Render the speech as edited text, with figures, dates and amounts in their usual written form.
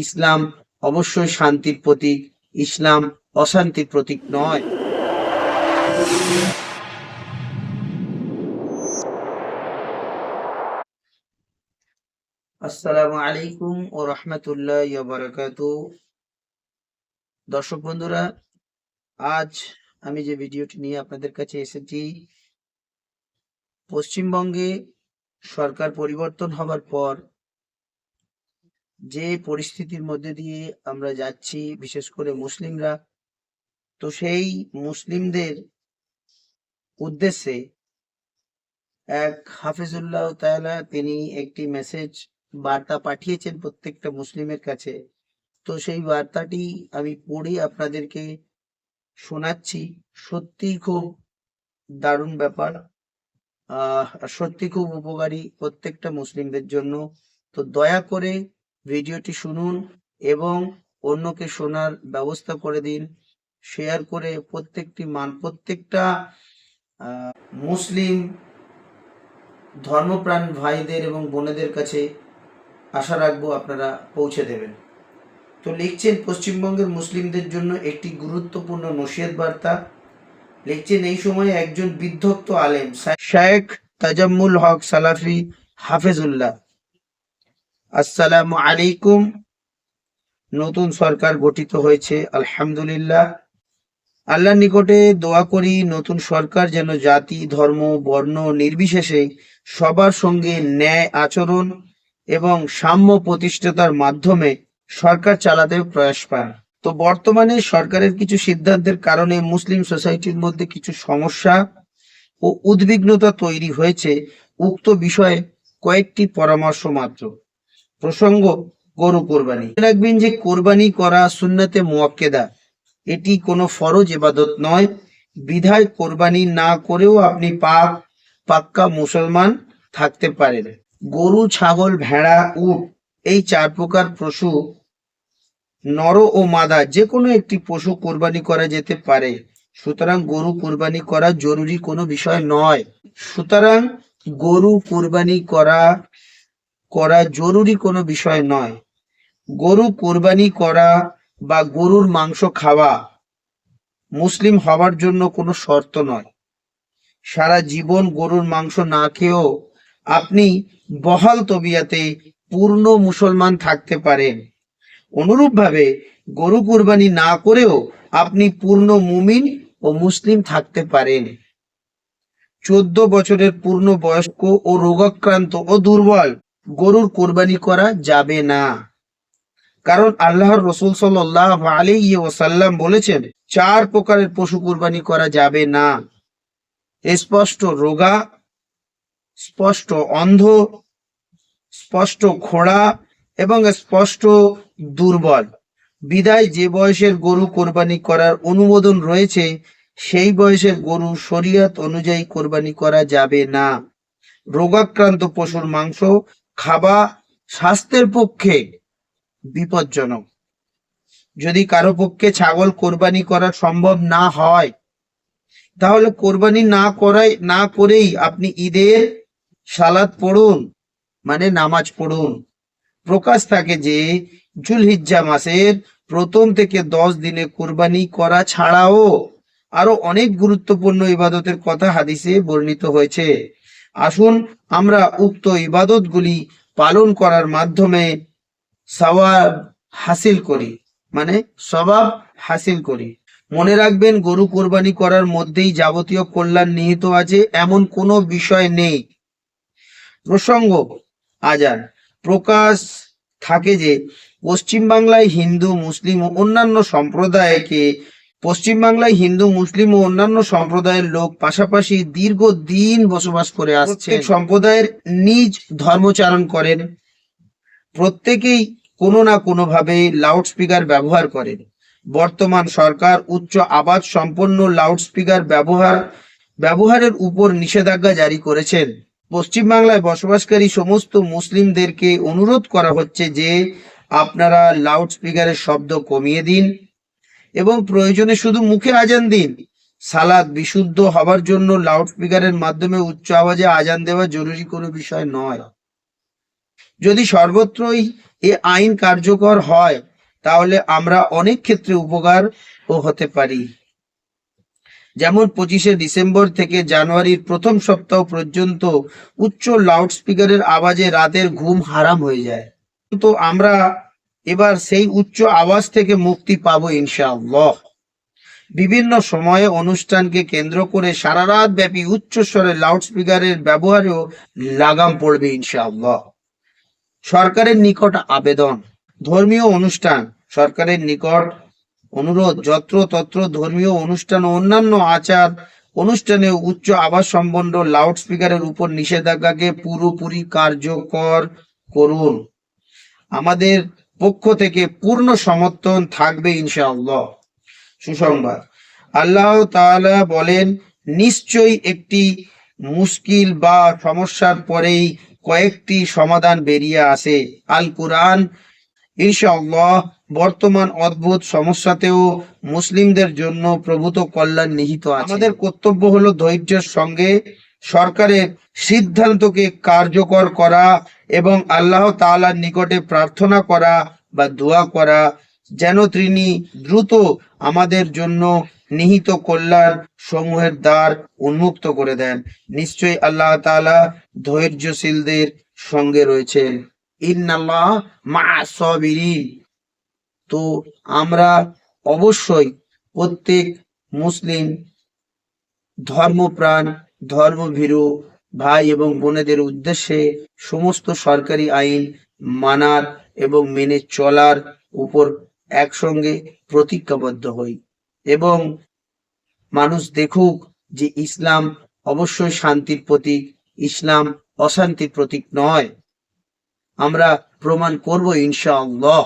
ইসলাম অবশ্যই শান্তির প্রতীক, ইসলাম অশান্তির প্রতীক নয়। আসসালামু আলাইকুম ও রহমতুল্লাহ বারাকাতু। দর্শক বন্ধুরা, আজ আমি যে ভিডিওটি নিয়ে আপনাদের কাছে এসেছি, পশ্চিমবঙ্গে সরকার পরিবর্তন হবার পর যে পরিস্থিতির মধ্যে দিয়ে আমরা যাচ্ছি, বিশেষ করে মুসলিমরা, তো সেই মুসলিমদের উদ্দেশ্যে এক হাফিজুল্লাহ তাআলা তিনি একটি মেসেজ বার্তা পাঠিয়েছেন প্রত্যেকটা মুসলিমের কাছে। তো সেই বার্তাটি আমি পড়ে আপনাদেরকে শোনাচ্ছি। সত্যি খুব দারুণ ব্যাপার, সত্যি খুব উপকারী প্রত্যেকটা মুসলিমদের জন্য। তো দয়া করে ভিডিওটি শুনুন এবং অন্যকে শোনার ব্যবস্থা করে দিন, শেয়ার করে প্রত্যেকটা মুসলিম ধর্মপ্রাণ ভাইদের এবং বোনেদের কাছে আশা রাখবো আপনারা পৌঁছে দেবেন। তো লিখছেন, পশ্চিমবঙ্গের মুসলিমদের জন্য একটি গুরুত্বপূর্ণ নসিহত বার্তা। লিখছেন, এই সময়ে একজন বিদ্ধক্ত আলেম শেখ তাজাম্মুল হক সালাফি হাফেজুল্লাহ। আসসালামু আলাইকুম। নতুন সরকার গঠিত হয়েছে, আলহামদুলিল্লাহ। আল্লাহর নিকটে দোয়া করি নতুন সরকার যেন জাতি, ধর্ম, বর্ণ নির্বিশেষে সবার সঙ্গে ন্যায় আচরণ এবং সাম্য প্রতিষ্ঠাতার মাধ্যমে সরকার চালাতে প্রয়াস পায়। তো বর্তমানে সরকারের কিছু সিদ্ধান্তের কারণে মুসলিম সোসাইটির মধ্যে কিছু সমস্যা ও উদ্বিগ্নতা তৈরি হয়েছে। উক্ত বিষয়ে কয়েকটি পরামর্শ মাত্র। প্রসঙ্গ, গরু কোরবানি। রাখবেন যে কোরবানি করা সুন্নাতে মুআক্কেদা, এটি কোনো ফরজ ইবাদত নয়। বিধায় কোরবানি না করেও আপনি পাক্কা মুসলমান থাকতে পারেন। গরু, ছাগল, ভেড়া, উট এই 4 প্রকার পশু, নর ও মাদা যে কোনো একটি পশু কোরবানি করা যেতে পারে। সুতরাং গরু কোরবানি করা জরুরি কোনো বিষয় নয়। সুতরাং গরু কোরবানি করা জরুরি কোনো বিষয় নয়। গরু কোরবানি করা বা গরুর মাংস খাওয়া মুসলিম হবার জন্য কোনো শর্ত নয়। সারা জীবন গরুর মাংস না খেয়েও আপনি বহাল তবিয়াতে পূর্ণ মুসলমান থাকতে পারেন। অনুরূপভাবে গরু কুরবানি না করেও আপনি পূর্ণ মুমিন ও মুসলিম থাকতে পারেন। 14 বছরের পূর্ণ বয়স্ক ও রোগাক্রান্ত ও দুর্বল গরুর কোরবানি করা যাবে না। কারণ আল্লাহর রাসূল সাল্লাল্লাহু আলাইহি ওয়াসাল্লাম বলেছেন, 4 প্রকারের পশু কোরবানি করা যাবে না: স্পষ্ট রোগা, স্পষ্ট অন্ধ, স্পষ্ট খোড়া এবং স্পষ্ট দুর্বল। বিদায় যে বয়সের গরু কোরবানি করার অনুমোদন রয়েছে সেই বয়সের গরু শরীয়ত অনুযায়ী কোরবানি করা যাবে না। রোগাক্রান্ত পশুর মাংস খাওয়া স্বাস্থ্যের পক্ষে বিপজ্জনক। যদি কারো পক্ষে ছাগল কোরবানি করা সম্ভব না হয়, তাহলে কোরবানি না করেই আপনি ঈদের সালাত পড়ুন, মানে নামাজ পড়ুন। প্রকাশ থাকে যে জুলহিজ্জা মাসের 1 থেকে 10 দিনে কোরবানি করা ছাড়াও আরো অনেক গুরুত্বপূর্ণ ইবাদতের কথা হাদিসে বর্ণিত হয়েছে। আসুন আমরা উক্ত ইবাদতগুলি পালন করার মাধ্যমে সওয়াব হাসিল করি। মনে রাখবেন, গরু কোরবানি করার মধ্যেই যাবতীয় কল্যাণ নিহিত আছে এমন কোনো বিষয় নেই। প্রসঙ্গ, আজান। প্রকাশ থাকে যে পশ্চিমবাংলায় হিন্দু মুসলিম ও অন্যান্য সম্প্রদায়ের লোক পাশাপাশি দীর্ঘদিন বসবাস করে আসছে। সম্প্রদায়ের নিজ ধর্মচারণ করেন। প্রত্যেকেই কোনো না কোনো ভাবে লাউডস্পিকার ব্যবহার করেন। বর্তমান সরকার উচ্চ আওয়াজ সম্পন্ন লাউডস্পিকার ব্যবহারের উপর নিষেধাজ্ঞা জারি করেছেন। পশ্চিমবাংলায় বসবাসকারী সমস্ত মুসলিমদেরকে অনুরোধ করা হচ্ছে যে আপনারা লাউডস্পিকারের শব্দ কমিয়ে দিন এবং প্রয়োজনে শুধু মুখে আজান দিন। সালাত বিশুদ্ধ হবার জন্য লাউডস্পিকারের মাধ্যমে উচ্চ আওয়াজে আজান দেওয়া জরুরি কোনো বিষয় নয়। যদি সর্বত্রই এ আইন কার্যকর হয় তাহলে আমরা অনেক ক্ষেত্রে উপকার হতে পারি। যেমন 25শে ডিসেম্বর থেকে জানুয়ারির প্রথম সপ্তাহ পর্যন্ত উচ্চ লাউডস্পিকারের আওয়াজে রাতের ঘুম হারাম হয়ে যায়। তো আমরা এবার সেই উচ্চ আওয়াজ থেকে মুক্তি পাবো ইনশাআল্লাহ। বিভিন্ন সময়ে অনুষ্ঠানকে কেন্দ্র করে সারা রাত ব্যাপী উচ্চস্বরে লাউডস্পিকারের ব্যবহারেও লাগাম পড়বে ইনশাআল্লাহ। সরকারের নিকট আবেদন, ধর্মীয় অনুষ্ঠান সরকারের নিকট অনুরোধ, যত্রতত্র ধর্মীয় অনুষ্ঠান ও অন্যান্য আচার অনুষ্ঠানে উচ্চ আওয়াজ সম্পন্ন লাউডস্পিকারের উপর নিষেধাজ্ঞাকে পুরোপুরি কার্যকর করুন। আমাদের পক্ষ থেকে পূর্ণ সমর্থন থাকবে ইনশাআল্লাহ। সুসংবাদ, আল্লাহ তাআলা বলেন, নিশ্চয়ই একটি মুশকিল বা সমস্যার পরেই কয়েকটি সমাধান বেরিয়ে আসে। আল কুরআন ইনশাআল্লাহ বর্তমান অদ্ভুত সমস্যাতেও মুসলিমদের জন্য প্রভূত কল্যাণ নিহিত আছে। আমাদের কর্তব্য হলো ধৈর্যের সঙ্গে সরকারের সিদ্ধান্তকে কার্যকর করা এবং আল্লাহ তাআলার নিকটে প্রার্থনা করা বা দোয়া করা যেন তিনি দ্রুত আমাদের জন্য নিহিত কল্যাণ সমূহের দ্বার উন্মুক্ত করে দেন। নিশ্চয়ই আল্লাহ তাআলা ধৈর্যশীলদের সঙ্গে রয়েছেন। ইন্নাল্লাহ মা'আস সাবিরিন। তো আমরা অবশ্যই প্রত্যেক মুসলিম ধর্মপ্রাণ ধর্মভীরু ভাই এবং বোনেদের উদ্দেশ্যে সমস্ত সরকারি আইন মানার এবং মেনে চলার উপর একসঙ্গে প্রতিজ্ঞাবদ্ধ হই এবং মানুষ দেখুক যে ইসলাম অবশ্যই শান্তির প্রতীক, ইসলাম অশান্তির প্রতীক নয়। আমরা প্রমাণ করব ইনশাআল্লাহ।